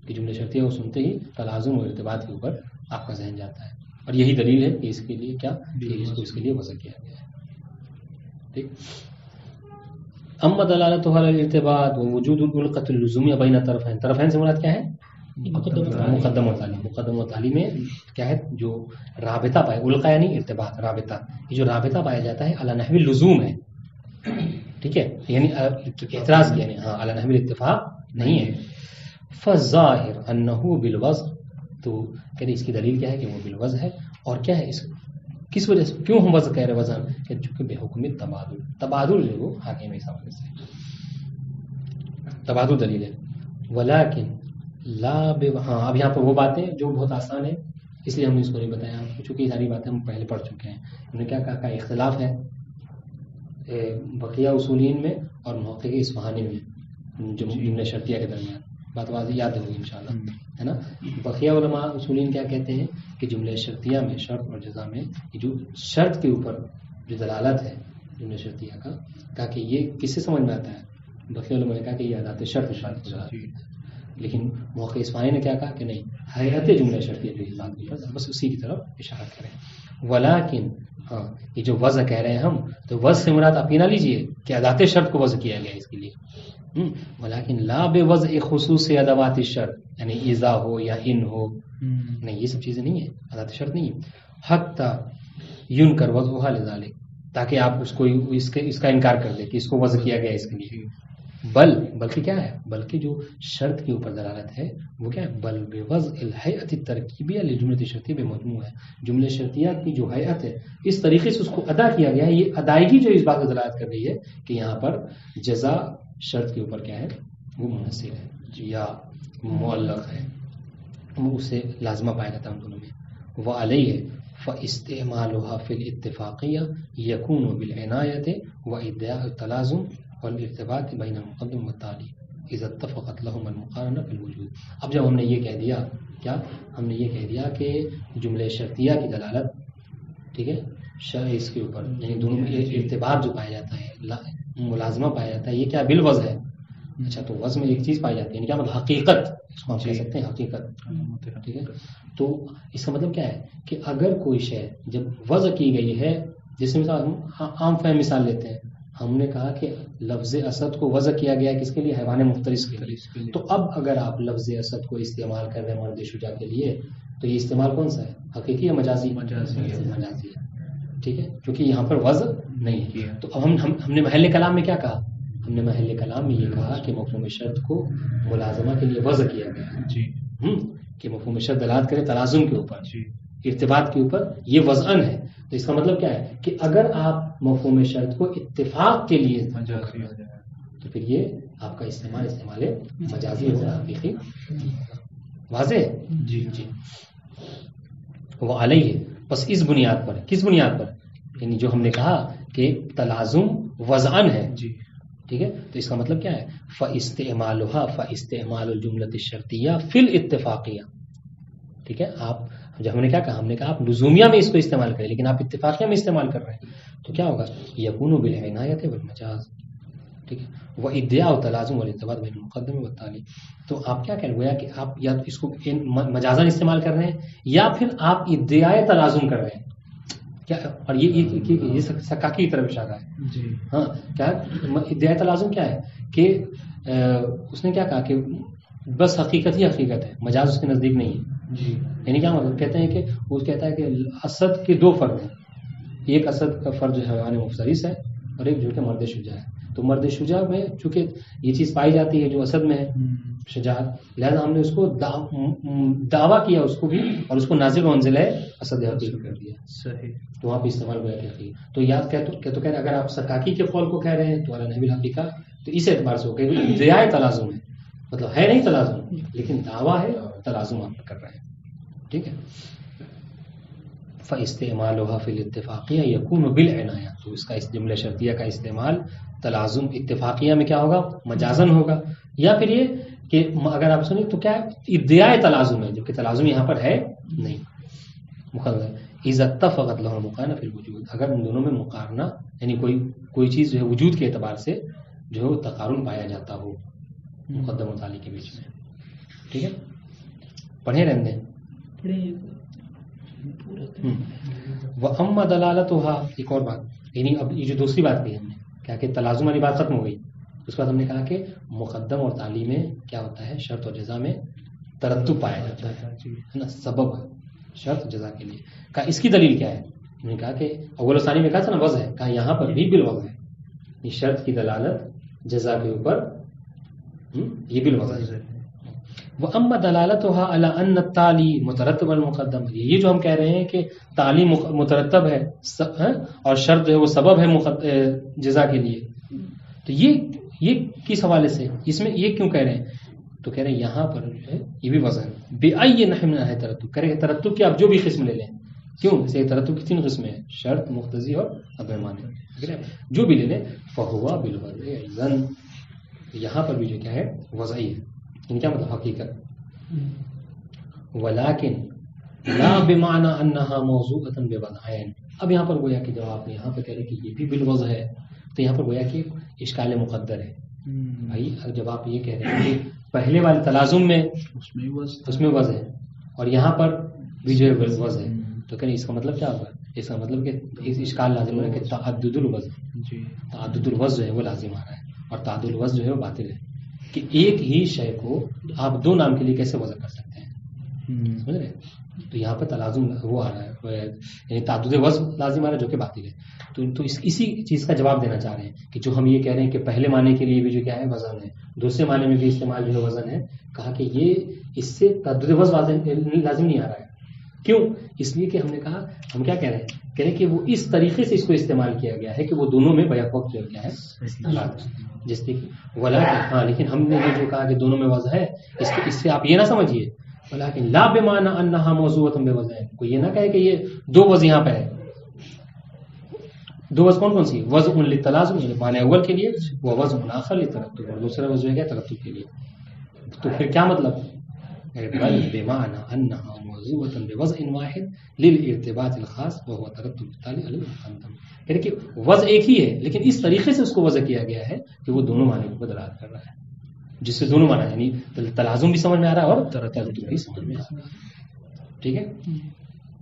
کہ جملہ شرطیہ کو سنتے ہی تلازم اور ارتباط کے اوپر آپ کا ذہن جاتا ہے, اور یہی دلیل ہے کہ اس کے لیے کیا, اس کو اس کے لیے وضع کیا گیا ہے. ٹھیک. اما دلالتها علی الارتباط ووجود الالقۃ اللزومیہ بین الطرفین, طرفین سے مراد کیا ہے, مقدم و تالی. مقدم و تالی میں کیا ہے, جو رابطہ پائے, القا یعنی ارتباط, رابطہ, یہ جو رابطہ پایا جاتا ہے علی نحو اللزوم ہے, ٹھیک ہے, یعنی اعتراض کیا نہیں, ہاں علی نحو الاتفاق نہیں ہے. فالظاہر انہ بالوضع, تو کہتے اس کی دلیل کیا ہے کہ وہ بالوضع ہے. اور کیا ہے, اس کس وجہ سے, کیوں ہم وضع کہہ رہے وزن, کہ چونکہ بے حکم تبادل, تبادل جو وہ حاکم ہے سامنے سے, تبادل دلیل ہے. ولیکن لا ہاں اب یہاں پر وہ باتیں جو بہت آسان ہے, اس لیے ہم نے اس کو نہیں بتایا آپ کو, چونکہ یہ ساری باتیں ہم پہلے پڑھ چکے ہیں. ہم نے کیا کہا, اختلاف ہے بقیہ اصولین میں اور محقق اصفہانی میں, جو جملہ شرطیہ کے درمیان, بات واضح یاد ہوگی انشاءاللہ، ہے نا. بقیہ علماء اصولین کیا کہتے ہیں کہ جملہ شرطیہ میں شرط اور جزا میں جو شرط کے اوپر جو دلالت ہے جملہ شرطیہ کا، کہا کہ یہ کس سے سمجھ میں آتا ہے؟ بقیہ علماء نے کہا کہ یہ ادات شرط لیکن موقع اسماعیل نے کیا کہا کہ نہیں، حیات جملہ شرطیہ کی بات کی بس اسی کی طرف اشارہ کریں. ولیکن ہاں یہ جو وضع کہہ رہے ہیں ہم، تو وضع سے مراد آپ یہ نہ لیجئے کہ ادات شرط کو وضع کیا گیا اس کے لیے، ولیکن لا بے وضع خصوص ادوات شرط، یعنی اذا ہو یا ان ہو، نہیں یہ سب چیزیں نہیں ہیں، ادات شرط نہیں ہے. حتی ینکر وضعها لذلک، تاکہ آپ اس کو اس کا انکار کر دیں کہ اس کو وضع کیا گیا اس کے لیے. بلکہ کیا ہے، بلکہ جو شرط کے اوپر دلالت ہے وہ کیا ہے، بل بوضع الہیئۃ الترکیبیہ للجملۃ الشرطیہ بمجموع ہے، جملہ شرطیہ کی جو ہیئت ہے اس طریقے سے اس کو ادا کیا گیا ہے. یہ ادائیگی جو اس بات کو دلالت کر رہی ہے کہ یہاں پر جزا شرط کے اوپر کیا ہے، وہ منحصر ہے یا معلق ہے، اسے لازمہ پایا جاتا ہے ان دونوں میں. وعلیہ فاستعمالها فی الاتفاقیہ یکون بالعنایۃ وادعاء التلازم والارتباط بین المقدم والتالی اذا اتفقت لهم المقارنہ فی الوجود. اب جب ہم نے یہ کہہ دیا، کیا ہم نے یہ کہہ دیا کہ جملہ شرطیہ کی دلالت، ٹھیک ہے، اس کے اوپر یعنی دونوں میں ارتباط جو پایا جاتا ہے، ملازمہ پایا جاتا ہے، یہ کیا بالوضع ہے. اچھا تو وضع میں ایک چیز پائی جاتی ہے، یعنی کیا مطلب حقیقت، اس کو ہم کہہ سکتے ہیں حقیقت، ٹھیک ہے. تو اس کا مطلب کیا ہے کہ اگر کوئی شے جب وضع کی گئی ہے، جیسے مثال ہم عام فہم مثال لیتے ہیں، ہم نے کہا کہ لفظ اسد کو وضع کیا گیا ہے کس کے لیے، حیوان مفترس کے لیے. تو اب اگر آپ لفظ اسد کو استعمال کر رہے ہیں مرد شجاع کے لیے، تو یہ استعمال کون سا ہے، حقیقی یا مجازی؟ مجازی ہے، ٹھیک ہے، کیونکہ یہاں پر وضع نہیں ہے. تو اب ہم نے محل کلام میں کیا کہا، ہم نے محل کلام میں یہ کہا کہ مفہوم شرط کو ملازمہ کے لیے وضع کیا گیا ہے، کہ مفہوم شرط دلالت کرے تلازم کے اوپر، ارتباط کے اوپر، یہ وضعن ہے. تو اس کا مطلب کیا ہے کہ اگر آپ مفہوم شرط کو اتفاق کے لیے تو پھر یہ آپ کا استعمال مجازی ہوگا، حقیقی. واضح؟ جی. وہ علیہ، بس اس بنیاد پر، کس بنیاد پر، یعنی جو ہم نے کہا کہ تلازم وضعن ہے، ٹھیک ہے. تو اس کا مطلب کیا ہے، فاستعمال الجملۃ الشرطیہ فی الاتفاقیہ، ٹھیک ہے. آپ جب ہم نے کیا کہا، ہم نے کہا آپ لزومیہ میں اس کو استعمال کریں، لیکن آپ اتفاقیہ میں استعمال کر رہے ہیں، تو کیا ہوگا، یکون بالعنایۃ والمجاز، ٹھیک ہے، وادعاء تلازم والارتباط بین المقدم والتالی. تو آپ کیا کہہ رہے ہیں کہ آپ یا تو اس کو مجازن استعمال کر رہے ہیں یا پھر آپ ادعاء تلازم کر رہے ہیں کیا. اور یہ سکاکی کی طرف اشارہ ہے. جی ہاں، کیا ادعاء تلازم کیا ہے کہ اس نے کیا کہا کہ بس حقیقت ہی حقیقت ہے، مجاز اس کے نزدیک نہیں ہے. جی یعنی کیا مطلب، کہتے ہیں کہ وہ کہتا ہے کہ اسد کے دو فرد ہیں، ایک اسد کا فرد جو ہے حیوان مفترس ہے اور ایک جو کہ مرد شجاع ہے. تو مرد شجاع میں چونکہ یہ چیز پائی جاتی ہے جو اسد میں ہے شجاعت، لہذا ہم نے اس کو دعویٰ کیا اس کو بھی، اور اس کو نازل و منزل ہے اسد حقیقی کر دیا. صحیح. تو وہاں پہ استعمال ہوا کہ تو یاد کہہ رہے اگر آپ سکاکی کے قول کو کہہ رہے ہیں تو علی نحو الحقیقہ، تو اس اعتبار سے ہو کہ ادعاء تلازم ہے، مطلب ہے نہیں تلازم لیکن دعویٰ ہے تلازم آپ کر رہے ہیں، ٹھیک ہے. فاستعمالها فی الاتفاقیہ یکون بالعنایہ، تو اس کا اس جملہ شرطیہ کا استعمال تلازم اتفاقیہ میں کیا ہوگا، مجازن ہوگا. یا پھر یہ کہ اگر آپ سنیں تو کیا ادعاء تلازم ہے، جبکہ تلازم یہاں پر ہے نہیں، مقدر. اذا اتفقت لها المقارنہ فی الوجود، اگر ان دونوں میں مقارنہ یعنی کوئی چیز جو ہے وجود کے اعتبار سے جو ہے تقارن پایا جاتا ہو مقدم و تالی کے بیچ میں، ٹھیک ہے. پڑھے رہنے وَأَمَّا دَلَالَتُهَا، ایک اور بات، یعنی اب یہ جو دوسری بات کی ہم نے کیا کہ تلازم والی بات ختم ہو گئی. اس کے بعد ہم نے کہا کہ مقدم اور تالی میں کیا ہوتا ہے، شرط اور جزا میں ترتب پایا جاتا ہے نا، سبب ہے شرط جزا کے لیے. کہا اس کی دلیل کیا ہے، ہم نے کہا کہ اول و ثانی میں کہا تھا نا وضع ہے، کہا یہاں پر بھی بالوضع ہے، یہ شرط کی دلالت جزا کے اوپر یہ بالوضع ہے. وَأَمَّا دَلَالَتُهَا عَلَىٰ أَنَّ التَّالِي مُتَرَتِّبٌ الْمُقَدَّمُ، یہ جو ہم کہہ رہے ہیں کہ تالی مترتب ہے اور شرط جو ہے وہ سبب ہے جزا کے لیے، تو یہ کس حوالے سے، اس میں یہ کیوں کہہ رہے ہیں، تو کہہ رہے ہیں یہاں پر جو ہے یہ بھی وضع ہے. بِأَيِّ نَحْوٍ مِنْ أَنْوَاعِ ترتب، کرے ترتب کی آپ جو بھی قسم لے لیں، کیوں جیسے ترتب کی 3 قسمیں ہیں، شرط، مقتضی اور ابہمانی، جو بھی لے لیں فَهُوَ بِالْوَضْعِ أَيْضًا، یہاں پر بھی جو کیا ہے وضعی ہے. ان کیا مطلب حقیقت. ولیکن لا بمعنی انہا موضوعۃ بوضعین. اب یہاں پر گویا کہ جب آپ یہاں پہ کہہ رہے کہ یہ بھی بالوضع ہے تو یہاں پر گویا کہ اشکال مقدر ہے. بھائی جب آپ یہ کہہ رہے ہیں کہ پہلے والے تلازم میں اس میں وضع ہے اور یہاں پر بھی جو ہے وضع ہے تو کہ اس کا مطلب کیا ہوگا؟ اس کا مطلب کہ اس اشکال لازم ہو رہا ہے کہ تعدد الوضع، تعدد الوضع جو ہے وہ لازم آ رہا ہے اور تعدد الوضع جو ہے وہ باطل ہے کہ ایک ہی شے کو آپ دو نام کے لیے کیسے وضع کر سکتے ہیں. سمجھ رہے؟ تو یہاں پہ تلازم وہ آ رہا ہے یعنی تعدد وضع لازم آ رہا ہے جو کہ باطل ہے. تو اسی چیز کا جواب دینا چاہ رہے ہیں کہ جو ہم یہ کہہ رہے ہیں کہ پہلے معنی کے لیے بھی جو کیا ہے وزن ہے، دوسرے معنی میں بھی استعمال جو ہے وزن ہے، کہا کہ یہ اس سے تعدد وضع لازم نہیں آ رہا ہے. کیوں؟ اس لیے کہ ہم نے کہا ہم کیا کہہ رہے ہیں، کہہ رہے ہیں کہ وہ اس طریقے سے اس کو استعمال کیا گیا ہے کہ وہ دونوں میں بیک وقت جو کیا ہے جس کی ولا. ہاں لیکن ہم نے یہ جو کہا کہ دونوں میں وضع ہے اس سے آپ یہ نہ سمجھیے ولیکن لا بمعنی انہا موضوعۃ بوضعین. کوئی یہ نہ کہے کہ یہ دو وضع یہاں پہ ہے. دو وضع کون کون سی؟ وضع للتلازم یعنی معنی اول کے لیے، وہ وضع آخر للترتب اور دوسرا وضع ہے ترتب کے لیے. تو پھر کیا مطلب؟ بل بمعنی انہا موضوعۃ بوضع واحد للارتباط الخاص وهو ترتب التالي علی المقدم. یعنی کہ وضع ایک ہی ہے لیکن اس طریقے سے اس کو وضع کیا گیا ہے کہ وہ دونوں معنی کو بدلات کر رہا ہے، جس سے دونوں معنی یعنی تلازم بھی سمجھ میں آ رہا ہے اور ترتب بھی سمجھ میں آ رہا ہے. ٹھیک ہے.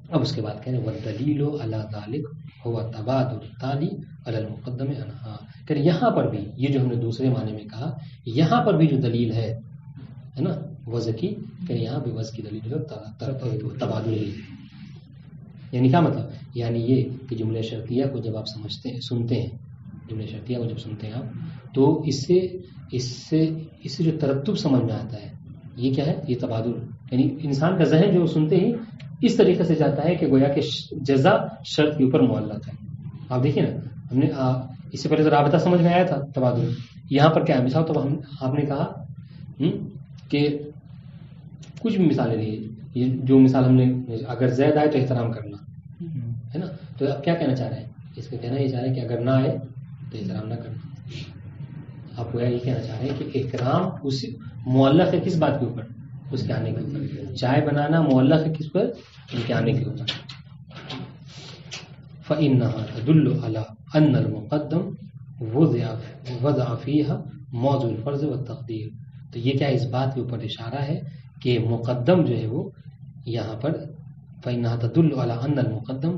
اب اس کے بعد کہہ رہے ہیں والدلیل علی ذلک هو تبادل التالی علی المقدم عنہا. کہ یہاں پر بھی یہ جو ہم نے دوسرے معنی میں کہا، یہاں پر بھی جو دلیل ہے نا وضع کی، کہ یہاں بھی وضع کی دلیل ہے تبادل ہے. یعنی کیا مطلب؟ یعنی یہ کہ جملہ شرطیہ کو جب آپ سنتے ہیں جملہ شرطیہ کو جب سنتے ہیں آپ تو اس سے جو ترتب سمجھ میں آتا ہے یہ کیا ہے؟ یہ تبادل. یعنی انسان کا ذہن جو سنتے ہی اس طریقے سے جاتا ہے کہ گویا کہ جزا شرط کے اوپر معلق ہے. آپ دیکھیے نا، ہم نے اس سے پہلے تو رابطہ سمجھ میں آیا تھا تبادل. یہاں پر کیا ہے؟ مثال تو آپ نے کہا کہ کچھ بھی مثالیں لیے، یہ جو مثال ہم نے اگر زید آئے تو احترام کرنا ہے نا، تو آپ کیا کہنا چاہ رہے ہیں؟ اس کا کہنا یہ چاہ رہے ہیں کہ اگر نہ آئے تو احترام نہ کرنا. آپ کو یہ کہنا چاہ رہے ہیں کہ احترام اس معلق ہے کس بات کے اوپر؟ اس کے آنے کے اوپر. چائے بنانا معلق ہے کس پر؟ ان کے آنے کے اوپر. فإنها تدل على أن المقدم وضع فيها موضوع الفرض والتقدیر. تو یہ کیا اس بات کے اوپر اشارہ ہے کہ مقدم جو ہے وہ یہاں پر فإنها تدل على أن المقدم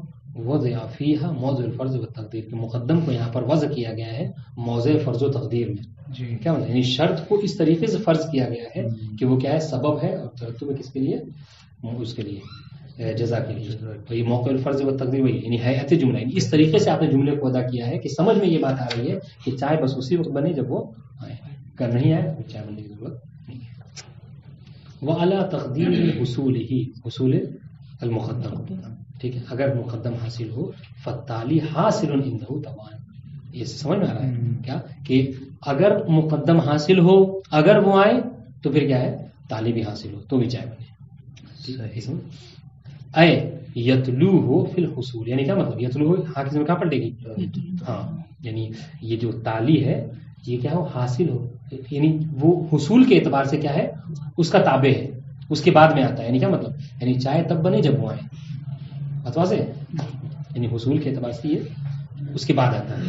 وضع فيها موضع الفرض والتقدیر، کہ مقدم کو یہاں پر وضع کیا گیا ہے موضع فرض و تقدیر میں. کیا مطلب؟ یعنی شرط کو اس طریقے سے فرض کیا گیا ہے کہ وہ کیا ہے؟ سبب ہے اور ترتب کس کے لیے؟ اس کے لیے جزا کے لیے. تو یہ موقع الفرض و تقدیر وہی یعنی حیات جملہ. یعنی اس طریقے سے آپ نے جملے کو ادا کیا ہے کہ سمجھ میں یہ بات آ رہی ہے کہ چائے بس اسی وقت بنے جب وہ آئے، اگر نہیں آئے تو چائے بننے کی ضرورت نہیں ہے. وعلی تقدیر حصول المقدم. ٹھیک ہے. اگر مقدم حاصل ہو فالتالی حاصل عنده طبعا. یہ سمجھ میں آ رہا ہے کیا کہ اگر مقدم حاصل ہو، اگر وہ آئے تو پھر کیا ہے؟ تالی بھی حاصل ہو تو بھی چائے بنے. اے یتلو ہو فی الحصول. یعنی کیا مطلب؟ یتلو ہو ہاں کس میں کہاں پڑے گی؟ ہاں یعنی یہ جو تالی ہے یہ کیا ہو؟ حاصل ہو. یعنی وہ حصول کے اعتبار سے کیا ہے؟ اس کا تابع ہے، اس کے بعد میں آتا ہے. یعنی کیا مطلب؟ یعنی چائے تب بنے جب وہ آئے. بات واضح ہے؟ یعنی حصول کے اعتبار سے یہ اس کے بعد آتا ہے.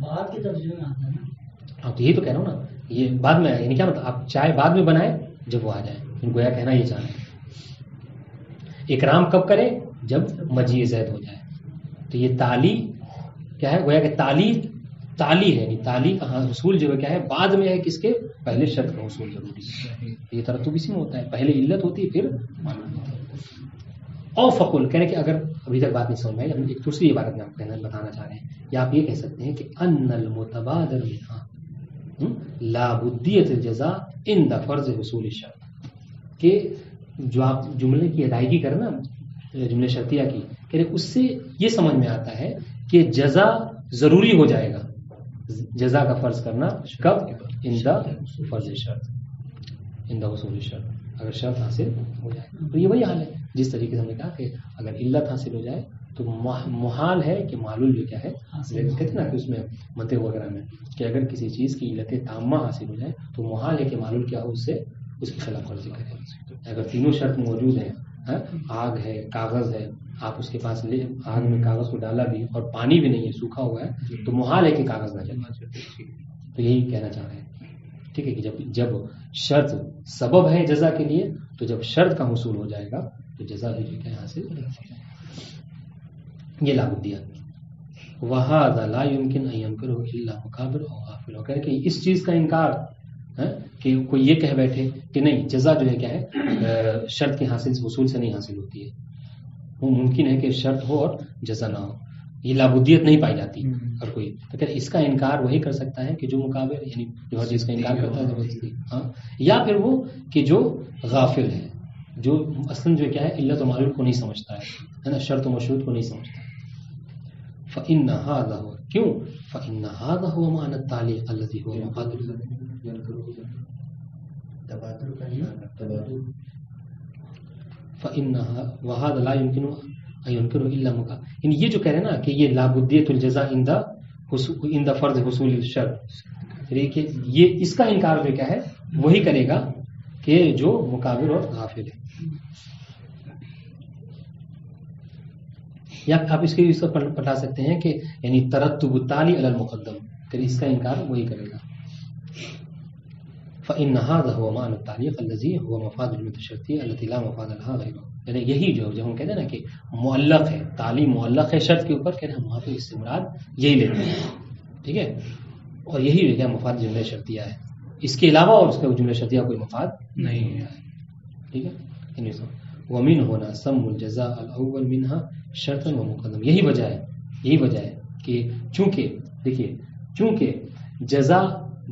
بعد کے ترجمے میں آتا ہے نا. ہاں تو یہی تو کہہ رہا ہوں نا، یہ بعد میں. یعنی کیا مطلب؟ آپ چائے بعد میں بنائے جب وہ آ جائے. گویا کہنا یہ چاہ رہے ہیں اکرام کب کرے؟ جب مجیء زید ہو جائے. تو یہ تالی کیا ہے؟ گویا کہ تالی ہے. یعنی تالی کا حصول جو ہے کیا ہے؟ بعد میں ہے کس کے؟ پہلے شرط کا حصول ضروری ہے. یہ ترتب اسی میں ہوتا ہے، پہلے علت ہوتی ہے پھر معلوم ہوتا ہے. او فقل کہنے کہ اگر ابھی تک بات نہیں سمجھ میں آئی، ہم ایک دوسری عبارت میں آپ بتانا چاہ رہے ہیں، یا آپ یہ کہہ سکتے ہیں کہ ان المتبادر منها لا بدیت الجزاء عند فرض حصول الشرط. کہ جو آپ جملے کی ادائیگی کرنا جملے شرطیہ کی، کہ اس سے یہ سمجھ میں آتا ہے کہ جزا ضروری ہو جائے گا. جزا کا فرض کرنا کب؟ عند فرض شرط، عند حصول شرط. اگر شرط حاصل ہو جائے تو یہ وہی حال ہے جس طریقے سے ہم نے کہا کہ اگر علت حاصل ہو جائے تو محال ہے کہ معلول جو کیا ہے کہتے ہیں نا کہ اس میں منطق وغیرہ میں کہ اگر کسی چیز کی علت تامہ حاصل ہو جائے تو محال ہے کہ معلول کیا ہو اس سے اس کی خلاف ورزی کرے. اگر تینوں شرط موجود ہیں، آگ ہے، کاغذ ہے، آپ اس کے پاس لے آگ میں کاغذ کو ڈالا بھی اور پانی بھی نہیں ہے، سوکھا ہوا ہے، تو محال ہے کہ کاغذ نہ جلے. تو یہی کہنا چاہ رہے ہیں، ٹھیک ہے، کہ جب شرط سبب ہے جزا کے لیے تو جب شرط کا حصول ہو جائے گا تو جزا بھی جو ہے حاصل ہو جائے گا. یہ لابدیت وہذا لا يمكن ان ينكره الا مكابر او غافل. اور کہہ کہ اس چیز کا انکار کہ کوئی یہ کہہ بیٹھے کہ نہیں جزا جو ہے کیا ہے شرط کے حاصل حصول سے نہیں حاصل ہوتی ہے. وہ ممکن ہے کہ شرط ہو اور جزا نہ ہو، یہ لابدیت نہیں پائی جاتی اور کوئی. تو کہ اس کا انکار وہی کر سکتا ہے کہ جو مقابل یعنی جو ہر چیز کا انکار کرتا ہے زبردستی، ہاں، یا پھر وہ کہ جو غافل ہے، جو اصلا جو کیا ہے علت و معلول کو نہیں سمجھتا ہے نا، شرط و مشروط کو نہیں سمجھتا ہے. فإن هذا هو کیوں فإن هذا هو معنى التعليق الذي هو مقابل فإنها وهذا لا يمكن ان ينكر الا مقابل. یعنی یہ جو کہہ رہے ہیں نا کہ یہ لابدیت الجزاء عند فرض حصول الشرط، یعنی کہ یہ اس کا انکار جو کیا ہے وہی کرے گا کہ جو مقابل اور غافل ہے. یا آپ اس کے اس کو پڑھا سکتے ہیں کہ یعنی ترتب التالی علی المقدم، کہ اس کا انکار وہی کرے گا. فإن هذا هو معنى التعليق الذي هو مفاد المتشرطية التي لا مفاد لها غيره. یعنی یہی جو ہم کہتے ہیں نا کہ معلق ہے، تعلیم معلق ہے شرط کے اوپر، کہتے ہیں ہم وہاں پہ اس سے مراد یہی لیتے ہیں، ٹھیک ہے. اور یہی جو ہے مفاد جملہ شرطیہ ہے، اس کے علاوہ اور اس کا جملہ شرطیہ کوئی مفاد نہیں ہے، ٹھیک ہے. یعنی ومن ہونا سم الجزاء الاول منها شرطا و مقدم. یہی وجہ ہے کہ چونکہ دیکھیے چونکہ جزا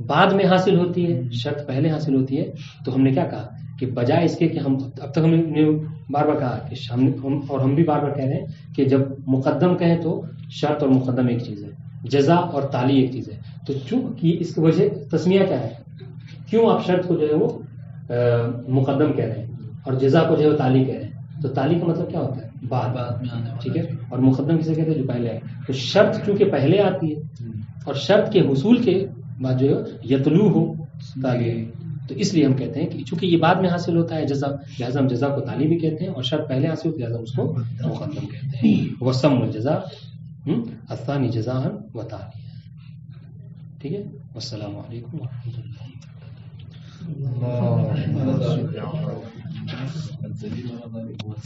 بعد میں حاصل ہوتی ہے، شرط پہلے حاصل ہوتی ہے، تو ہم نے کیا کہا کہ بجائے اس کے کہ ہم اب تک ہم نے بار بار کہا کہ ہم بھی بار بار کہہ رہے ہیں کہ جب مقدم کہیں تو شرط اور مقدم ایک چیز ہے، جزا اور تعلی ایک چیز ہے. تو چونکہ اس کی وجہ تسمیہ کیا ہے، کیوں آپ شرط کو جو ہے وہ مقدم کہہ رہے ہیں اور جزا کو جو ہے وہ تعلی کہہ رہے ہیں. تو تعلی کا مطلب کیا ہوتا ہے بعد میں آنے والا، ٹھیک ہے. اور مقدم کسے کہتے ہیں جو پہلے آئے. تو شرط چونکہ پہلے آتی ہے اور شرط کے حصول کے بعد جو ہے یتلو ہو تعلی، تو اس لیے ہم کہتے ہیں کہ چونکہ یہ بعد میں حاصل ہوتا ہے جزا، لہٰذا ہم جزا کو تعلی بھی کہتے ہیں، اور شرط پہلے حاصل ہوتی ہے لہٰذا اس کو مقدم کہتے ہیں. وسم الجزاء الثانی جزاء و تعلی. ٹھیک ہے. والسلام علیکم ورحمۃ اللہ. اللہ